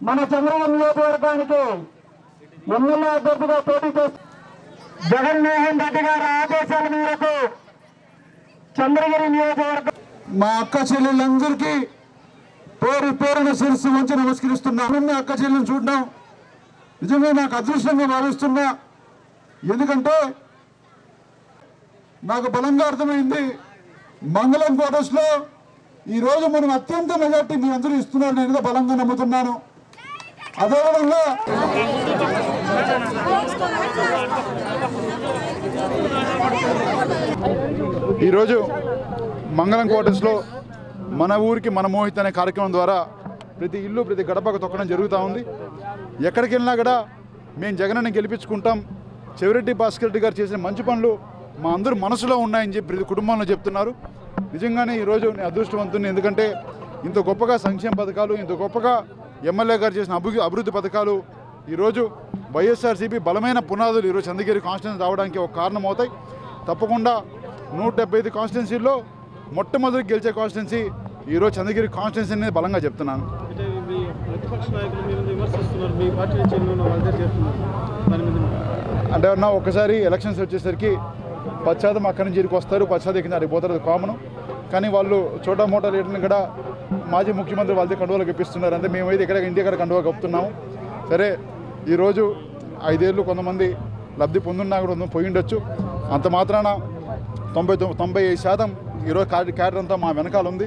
మన చంద్రబాబు నియోజకవర్గానికి ఎమ్మెల్యే అభ్యర్థిగా పోటీ చేస్తూ జగన్మోహన్ రెడ్డి గారి ఆదేశాల మేరకు చంద్రగిరి నియోజకవర్గం మా అక్క చెల్లెళ్ళందరికీ పేరు పేరున శిరస్సు వంచి నమస్కరిస్తున్నాను. అక్క చెల్లెలను చూడడం నిజంగా నాకు అదృష్టంగా భావిస్తున్నా. ఎందుకంటే నాకు బలంగా అర్థమైంది, మంగళం క్వార్టర్స్లో ఈరోజు మనం అత్యంత మెజార్టీ మీ అందరూ ఇస్తున్నారు, నేను బలంగా నమ్ముతున్నాను. అదేవిధంగా ఈరోజు మంగళం క్వార్టర్స్లో మన ఊరికి మన మోహిత్ అనే కార్యక్రమం ద్వారా ప్రతి ఇల్లు ప్రతి గడపకు తొక్కడం జరుగుతూ ఉంది. ఎక్కడికి వెళ్ళినా కూడా మేము జగనని గెలిపించుకుంటాం, చెవిరెడ్డి భాస్కర్ రెడ్డి గారు చేసిన మంచి పనులు మా అందరూ మనసులో ఉన్నాయని చెప్పి ప్రతి కుటుంబంలో చెప్తున్నారు. నిజంగానే ఈరోజు నేను అదృష్టవంతుని, ఎందుకంటే ఇంత గొప్పగా సంక్షేమ పథకాలు, ఇంత గొప్పగా ఎమ్మెల్యే గారు చేసిన అభివృద్ధి పథకాలు ఈరోజు వైఎస్ఆర్సీపీ బలమైన పునాదులు ఈరోజు చంద్రగిరి కాన్స్టిట్యున్సీ రావడానికి ఒక కారణం అవుతాయి. తప్పకుండా 175 కాన్స్టిట్యున్సీల్లో మొట్టమొదటి గెలిచే కాన్స్టిట్యున్సీ ఈరోజు చంద్రగిరి కాన్స్టిట్యున్సీ అనేది బలంగా చెప్తున్నాను. అంటే అన్నా ఒకసారి ఎలక్షన్స్ వచ్చేసరికి 10% అక్కడి నుంచి ఇక్కడికి వస్తారు, 10% ఇక్కడ అడిగిపోతారు, అది కామను. కానీ వాళ్ళు చోటా మోటా లీటర్ని కూడా మాజీ ముఖ్యమంత్రి వాళ్ళతో కండువాలు కప్పిస్తున్నారు. అంటే మేమైతే ఇక్కడ ఇంటి కండువా కప్పుతున్నాము. సరే ఈరోజు 5 ఏళ్ళు కొంతమంది లబ్ధి పొందున్నా కూడా పోయి ఉండొచ్చు. అంత మాత్రాన 90% ఈరోజు క్యాడర్ అంతా మా వెనకాల ఉంది.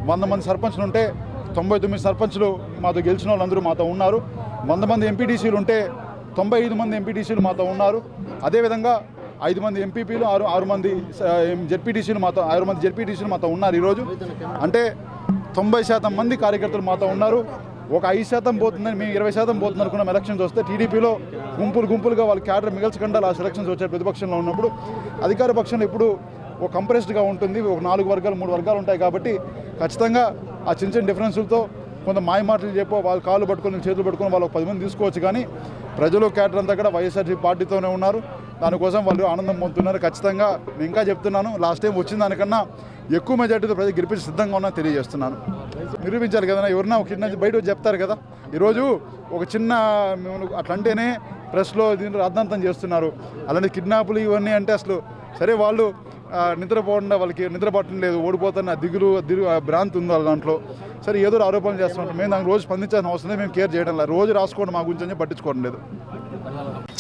100 మంది సర్పంచ్లు ఉంటే 99 సర్పంచ్లు మాతో గెలిచిన వాళ్ళందరూ మాతో ఉన్నారు. 100 మంది ఎంపీటీసీలు ఉంటే 95 మంది ఎంపీటీసీలు మాతో ఉన్నారు. అదేవిధంగా 5 మంది ఎంపీపీలు, 6 మంది జెడ్పీటీసీలు మాతో 6 మంది జెడ్పీటీసీలు మాతో ఉన్నారు. ఈరోజు అంటే 90% మంది కార్యకర్తలు మాతో ఉన్నారు. ఒక 5% పోతుందని మేము 20% పోతుంది అనుకున్నాం. ఎలక్షన్స్ వస్తే టీడీపీలో గుంపులుగా వాళ్ళ క్యాడర్ మిగల్చకుండా ఆ సెలక్షన్స్ వచ్చే ప్రతిపక్షంలో ఉన్నప్పుడు అధికార పక్షంలో ఇప్పుడు ఒక కంప్రెస్డ్గా ఉంటుంది. ఒక 4 వర్గాలు 3 వర్గాలు ఉంటాయి. కాబట్టి ఖచ్చితంగా ఆ చిన్న డిఫరెన్సులతో కొంత మాయ మాటలు చెప్పో వాళ్ళు కాళ్ళు పట్టుకొని చేతులు పట్టుకొని వాళ్ళు 10 మంది తీసుకోవచ్చు. కానీ ప్రజలు క్యాడర్ అంతా కూడా వైఎస్ఆర్సీపీ పార్టీతోనే ఉన్నారు. దానికోసం వాళ్ళు ఆనందం పొందుతున్నారు. ఖచ్చితంగా నేను ఇంకా చెప్తున్నాను, లాస్ట్ టైం వచ్చిన దానికన్నా ఎక్కువ మెజార్టీతో ప్రజలు గెలిపించి సిద్ధంగా ఉన్నా తెలియజేస్తున్నాను. నిరూపించాలి కదా, ఎవరన్నా ఒక చిన్న బయట వచ్చి చెప్తారు కదా. ఈరోజు ఒక చిన్న అట్లంటేనే ప్రెస్లో దీంట్లో రాద్ధాంతం చేస్తున్నారు. అలాంటి కిడ్నాపులు ఇవన్నీ అంటే అసలు సరే వాళ్ళు నిద్రపోకుండా వాళ్ళకి నిద్ర పట్టడం లేదు, ఓడిపోతున్న దిగులు భ్రాంతి ఉంది వాళ్ళ దాంట్లో. సరే ఏదో ఆరోపణలు చేస్తున్నట్టు మేము దానికి రోజు స్పందించాల్సిన అవసరం లేదు. మేము కేర్ చేయడం లేదు, రోజు రాసుకోవడం మా గురించి అని పట్టించుకోవడం లేదు.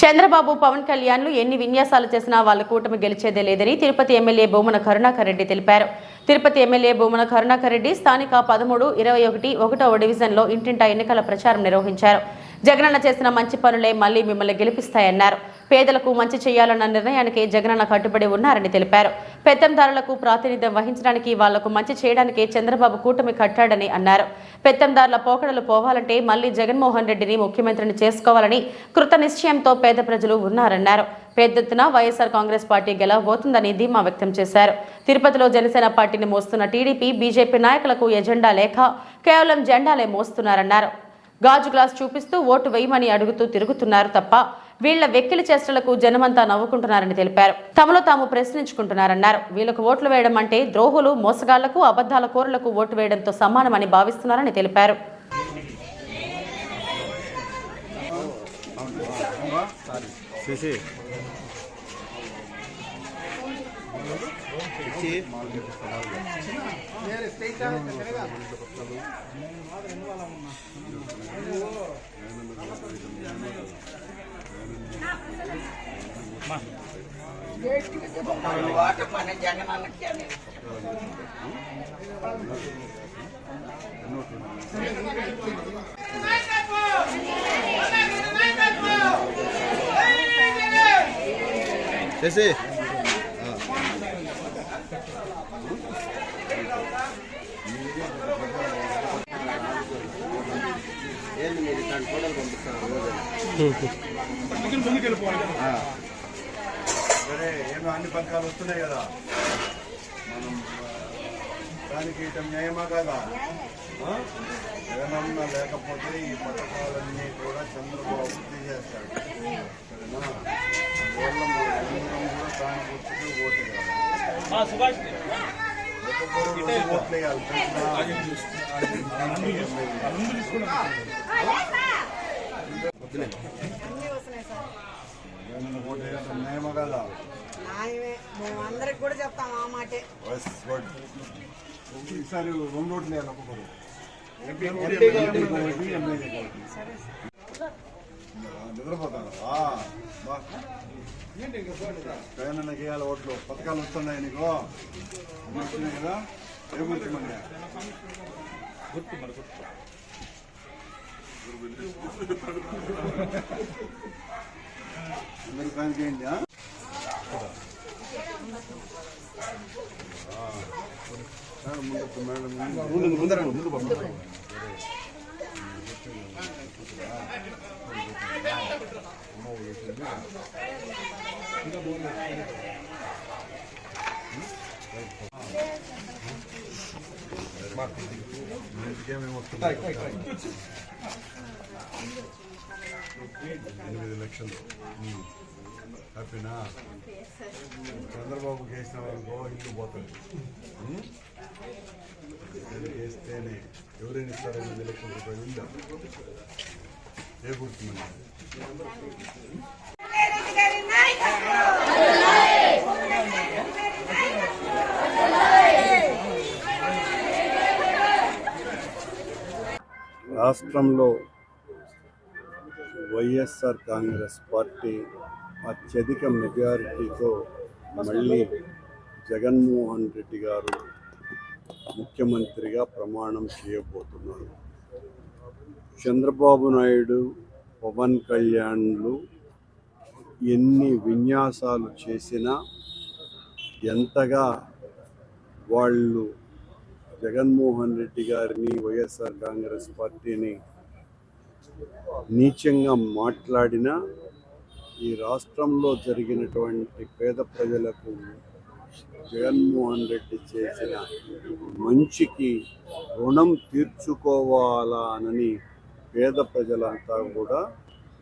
చంద్రబాబు పవన్ కళ్యాణ్లు ఎన్ని విన్యాసాలు చేసినా వాళ్ళ కూటమి గెలిచేదే లేదని తిరుపతి ఎమ్మెల్యే భూమన కరుణాకర్ రెడ్డి తెలిపారు. తిరుపతి ఎమ్మెల్యే భూమన కరుణాకర్ రెడ్డి స్థానిక 13, 21, 1వ డివిజన్లో ఇంటింటా ఎన్నికల ప్రచారం నిర్వహించారు. జగనన్న చేసిన మంచి పనులే మళ్లీ మిమ్మల్ని గెలిపిస్తాయన్నారు. పేదలకు మంచి చేయాలన్న నిర్ణయానికి జగనన్న కట్టుబడి ఉన్నారని తెలిపారు. పెత్తందారులకు ప్రాతినిధ్యం వహించడానికి వాళ్లకు మంచి చేయడానికి చంద్రబాబు కూటమి కట్టాడని అన్నారు. పెత్తందారుల పోకడలు పోవాలంటే మళ్లీ జగన్మోహన్ రెడ్డిని ముఖ్యమంత్రిని చేసుకోవాలని కృత నిశ్చయంతో పేద ప్రజలు ఉన్నారన్నారు. పెద్ద ఎత్తున వైఎస్ఆర్ కాంగ్రెస్ పార్టీ గెలవబోతుందని ధీమా వ్యక్తం చేశారు. తిరుపతిలో జనసేన పార్టీని మోస్తున్న టీడీపీ, బీజేపీ నాయకులకు ఎజెండా లేక కేవలం జెండాలే మోస్తున్నారన్నారు. గాజు గ్లాస్ చూపిస్తూ ఓటు వేయమని అడుగుతూ తిరుగుతున్నారు తప్ప వీళ్ల వెక్కిలి చేష్టలకు జనమంతా నవ్వుకుంటున్నారని తెలిపారు. తమలో తాము ప్రశ్నించుకుంటున్నారన్నారు. వీళ్లకు ఓట్లు వేయడం అంటే ద్రోహులు, మోసగాళ్లకు, అబద్ధాల కోరులకు ఓటు వేయడంతో సమానమని భావిస్తున్నారని తెలిపారు. సరే ఏమో అన్ని పథకాలు వస్తున్నాయి కదా, మనం దానికి న్యాయమా కాదా? జగనన్న లేకపోతే ఈ పథకాలన్నీ కూడా చంద్రబాబు తీసేస్తాడు. సరేనా? అందువల్ల మనం కూడా దాని గుర్తుకు ఓటు వేయాలి, ఓట్లు వేయాలి. ఓటు వేయడం న్యాయమా కాదా? మేమందరికి కూడా చెప్తాం ఆ మాటే. ఈసారి 2 ఓట్లు వేయాలి ఒక్కొక్కరు. నిద్రపోతాను జగనన్నకి వేయాలి ఓట్లు. పథకాలు వస్తున్నాయి నీకు, వస్తున్నాయి కదా. ఏ గుర్తుమండి అందరూ ప్లాన్ చేయండి. ముందు ఏమేమి వస్తున్నాయి? 8 లక్షలు హ్యాపీనా? చంద్రబాబుకి వేసిన వాళ్ళకో ఇల్లు పోతుంది. వేస్తేనే ఎవరైనా ఇస్తారో 8 లక్షల రూపాయలు ఇల్లు. ఏ గుర్తుమండి? రాష్ట్రంలో వైఎస్ఆర్ కాంగ్రెస్ పార్టీ అత్యధిక మెజారిటీతో మళ్ళీ జగన్మోహన్ రెడ్డి గారు ముఖ్యమంత్రిగా ప్రమాణం చేయబోతున్నారు. చంద్రబాబు నాయుడు, పవన్ కళ్యాణ్లు ఎన్ని విన్యాసాలు చేసినా, ఎంతగా వాళ్ళు జగన్మోహన్ రెడ్డి గారిని, వైఎస్ఆర్ కాంగ్రెస్ పార్టీని నీచంగా మాట్లాడినా, ఈ రాష్ట్రంలో జరిగినటువంటి పేద ప్రజలకు జగన్మోహన్ రెడ్డి చేసిన మంచికి రుణం తీర్చుకోవాలని పేద ప్రజలంతా కూడా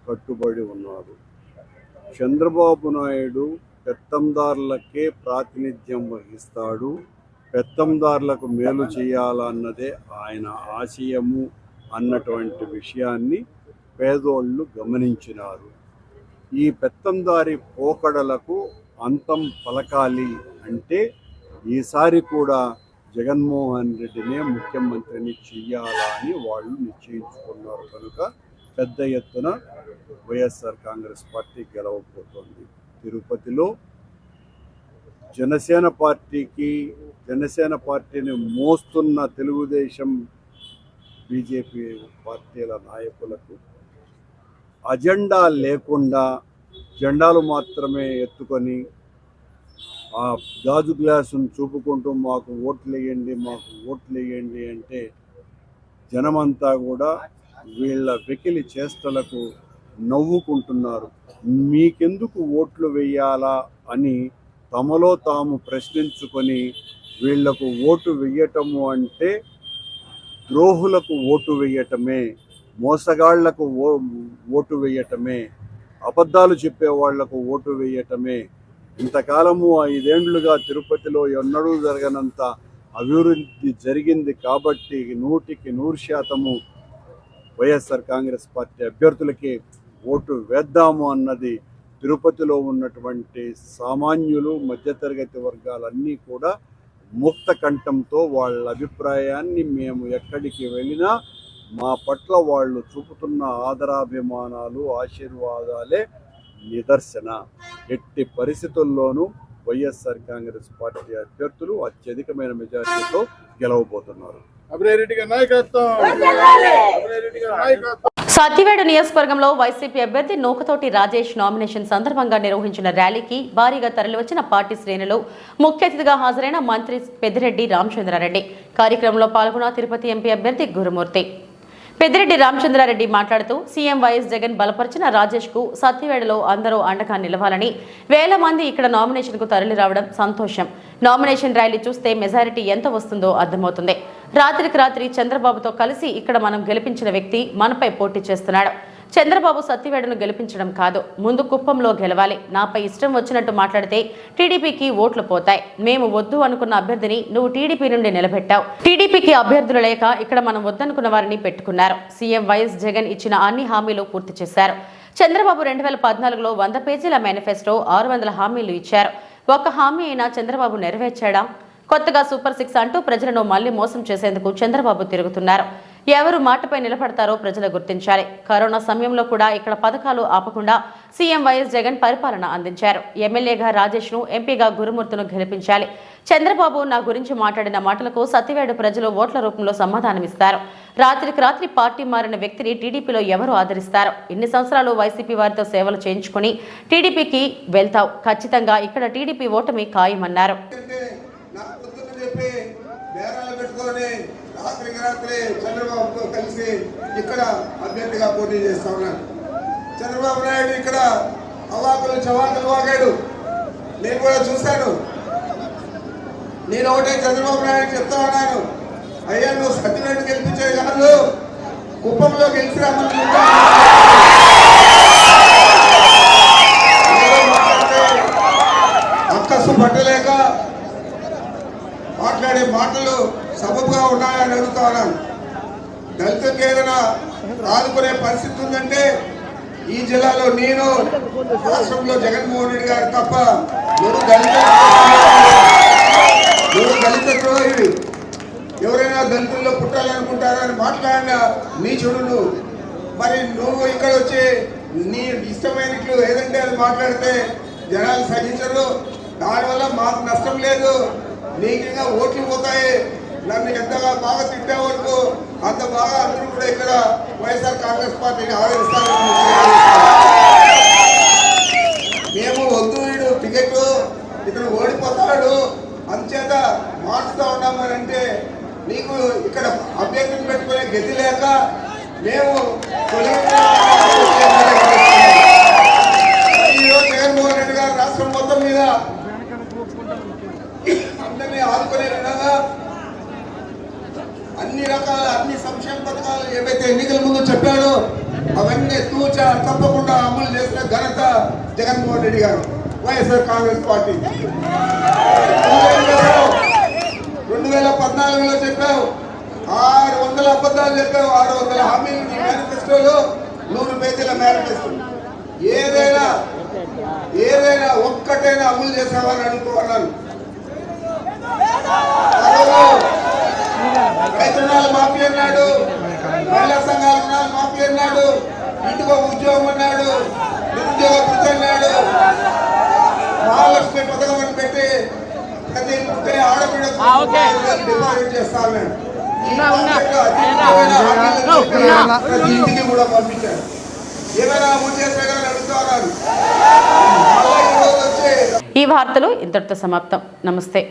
కట్టుబడి ఉన్నారు. చంద్రబాబు నాయుడు పెత్తందారులకే ప్రాతినిధ్యం వహిస్తాడు, పెత్తందారులకు మేలు చేయాలన్నదే ఆయన ఆశయము అన్నటువంటి విషయాన్ని పేదోళ్ళు గమనించినారు. ఈ పెత్తందారి పోకడలకు అంతం పలకాలి అంటే ఈసారి కూడా జగన్మోహన్ రెడ్డినే ముఖ్యమంత్రిని చెయ్యాలని వాళ్ళు నిశ్చయించుకున్నారు. కనుక పెద్ద ఎత్తున వైఎస్ఆర్ కాంగ్రెస్ పార్టీ గెలవబోతోంది. తిరుపతిలో జనసేన పార్టీని మోస్తున్న తెలుగుదేశం బీజేపీ పార్టీల నాయకులకు అజెండా లేకుండా జెండాలు మాత్రమే ఎత్తుకొని ఆ గాజు గ్లాసును చూపుకుంటూ మాకు ఓట్లు వేయండి అంటే జనమంతా కూడా వీళ్ళ వెకిలి చేష్టలకు నవ్వుకుంటున్నారు. మీకెందుకు ఓట్లు వేయాలా అని తమలో తాము ప్రశ్నించుకొని వీళ్లకు ఓటు వేయటము అంటే ద్రోహులకు ఓటు వేయటమే, మోసగాళ్లకు ఓటు వేయటమే, అబద్ధాలు చెప్పేవాళ్లకు ఓటు వేయటమే. ఇంతకాలము 5 ఏళ్లుగా తిరుపతిలో ఎన్నడూ జరగనంత అభివృద్ధి జరిగింది కాబట్టి 100% వైఎస్ఆర్ కాంగ్రెస్ పార్టీ అభ్యర్థులకి ఓటు వేద్దాము అన్నది తిరుపతిలో ఉన్నటువంటి సామాన్యులు, మధ్యతరగతి వర్గాలన్నీ కూడా ముక్త కంఠంతో వాళ్ళ అభిప్రాయాన్ని మేము ఎక్కడికి వెళ్ళినా మా పట్ల వాళ్ళు చూపుతున్న ఆదరాభిమానాలు, ఆశీర్వాదాలే నిదర్శన. ఎట్టి పరిస్థితుల్లోనూ వైఎస్ఆర్ కాంగ్రెస్ పార్టీ అభ్యర్థులు అత్యధికమైన మెజారిటీతో గెలవబోతున్నారు. సత్యవేడు నియోజకవర్గంలో వైసీపీ అభ్యర్థి నూకతోటి రాజేష్ నామినేషన్ సందర్భంగా నిర్వహించిన ర్యాలీకి భారీగా తరలివచ్చిన పార్టీ శ్రేణులు, ముఖ్య అతిథిగా హాజరైన మంత్రి పెద్దిరెడ్డి రామచంద్రారెడ్డి. కార్యక్రమంలో పాల్గొన్న తిరుపతి ఎంపీ అభ్యర్థి గురుమూర్తి. పెద్దిరెడ్డి రామచంద్రారెడ్డి మాట్లాడుతూ సీఎం వైఎస్ జగన్ బలపరిచిన రాజేష్ కు సత్యవేడలో అందరూ అండగా నిలవాలని, వేల మంది ఇక్కడ నామినేషన్ కు తరలి రావడం సంతోషం. నామినేషన్ ర్యాలీ చూస్తే మెజారిటీ ఎంత వస్తుందో అర్థమవుతుంది. రాత్రికి రాత్రి చంద్రబాబుతో కలిసి ఇక్కడ మనం గెలిపించిన వ్యక్తి మనపై పోటీ చేస్తున్నాడు. చంద్రబాబు సత్యవేడను గెలిపించడం కాదు, ముందు కుప్పంలో గెలవాలి. నాపై ఇష్టం వచ్చినట్టు మాట్లాడితే టీడీపీకి ఓట్లు పోతాయి. మేము వద్దు అనుకున్న అభ్యర్థిని నువ్వు టీడీపీ నుండి నిలబెట్టావు. టీడీపీకి అభ్యర్థులు లేక ఇక్కడ మనం వద్దనుకున్న వారిని పెట్టుకున్నారు. సీఎం వైఎస్ జగన్ ఇచ్చిన అన్ని హామీలు పూర్తి చేశారు. చంద్రబాబు 2014లో 100 పేజీల మేనిఫెస్టో 600 హామీలు ఇచ్చారు. ఒక్క హామీ అయినా చంద్రబాబు నెరవేర్చాడా? కొత్తగా సూపర్ 6 అంటూ ప్రజలను మళ్లీ మోసం చేసేందుకు చంద్రబాబు తిరుగుతున్నారు. ఎవరు మాటపై నిలబడతారో ప్రజలు గుర్తించాలి. కరోనా సమయంలో కూడా ఇక్కడ పథకాలు ఆపకుండా సీఎం వైఎస్ జగన్ పరిపాలన అందించారు. ఎమ్మెల్యేగా రాజేష్ ను, ఎంపీగా గురుమూర్తిను గెలిపించాలి. చంద్రబాబు నా గురించి మాట్లాడిన మాటలకు సత్యవేడు ప్రజలు ఓట్ల రూపంలో సమాధానమిస్తారు. రాత్రికి రాత్రి పార్టీ మారిన వ్యక్తిని టీడీపీలో ఎవరు ఆదరిస్తారు? ఇన్ని సంవత్సరాలు వైసీపీ వారితో సేవలు చేయించుకుని టీడీపీకి వెళ్తావు. ఖచ్చితంగా ఇక్కడ టీడీపీ ఓటమి ఖాయమన్నారు. రాత్రి చంద్రబాబుతో కలిసి ఇక్కడ అభ్యర్థిగా పోటీ చేస్తా ఉన్నాను. చంద్రబాబు నాయుడు ఇక్కడ అవాకులు చవాకులు వాగాడు, నేను కూడా చూశాను. నేను ఒకటే చంద్రబాబు నాయుడు చెప్తా ఉన్నాను, అయ్యా నువ్వు సత్యవేడు గెలిపించే కాదు, కుప్పంలో గెలిచి రామని అక్కసు పట్టలేక మాట్లాడే మాటలు సబబుగా ఉన్నాయని అడుగుతా ఉన్నాను. దళితులకు ఏదైనా ఆదుకునే పరిస్థితి ఉందంటే ఈ జిల్లాలో నేను, రాష్ట్రంలో జగన్మోహన్ రెడ్డి గారు తప్ప నువ్వు దళిత ద్రోహి, ఎవరైనా దళితుల్లో పుట్టాలనుకుంటారని మాట్లాడిన నీచుడు నువ్వు. మరి నువ్వు ఇక్కడ వచ్చి నీ ఇష్టమైనట్లు ఏదంటే అది మాట్లాడితే జనాలు సహించరు. దానివల్ల మాకు నష్టం లేదు, నీకు ఓట్లు పోతాయి. నన్ను ఎంతగా బాగా తిట్టే వరకు అంత బాగా అందరూ కూడా ఇక్కడ వైఎస్ఆర్ కాంగ్రెస్ పార్టీని ఆదరిస్తారు. మేము వద్దు, వీడు టికెట్ ఇక్కడ ఓడిపోతాడు అంచేత మార్చుతా ఉన్నామని అంటే నీకు ఇక్కడ అభ్యర్థిని పెట్టుకునే గతి లేక మేము ఈరోజు జగన్మోహన్ రెడ్డి గారు రాష్ట్రం మొత్తం మీద అందరినీ ఆదుకునే విధంగా అన్ని రకాల అన్ని సంక్షేమ పథకాలు ఏవైతే ఎన్నికల ముందు చెప్పాడో అవన్నీ తూచా తప్పకుండా అమలు చేసిన ఘనత జగన్మోహన్ రెడ్డి గారు, వైఎస్ఆర్ కాంగ్రెస్ పార్టీ. 2014లో చెప్పావు, 600 అబద్ధాలు చెప్పావు, 600 హామీలు నీ మేనిఫెస్టోలో, 100 పేజీల మేనిఫెస్టో. ఏదైనా ఒక్కటైనా అమలు చేసావని అడుగుతున్నాను. రైతు రుణాలు మాఫీ అన్నాడు, మహిళా సంఘాల రుణాలు మాఫీ అన్నాడు, ఇంటికి ఒక ఉద్యోగం అన్నాడు, నిరుద్యోగ వృత్తి అన్నాడు, మహాలక్ష్మి పథకం అని పెట్టి ప్రతి పుట్టే ఆడపిడ డిపాజిట్ చేస్తా అన్నాడు. ప్రతి ఇంటికి కూడా పంపించాడు. ఏమైనా అమలు చేస్తాడని అడుగుతున్నారు. ఈ వార్తలు ఇంతటితో సమాప్తం. నమస్తే.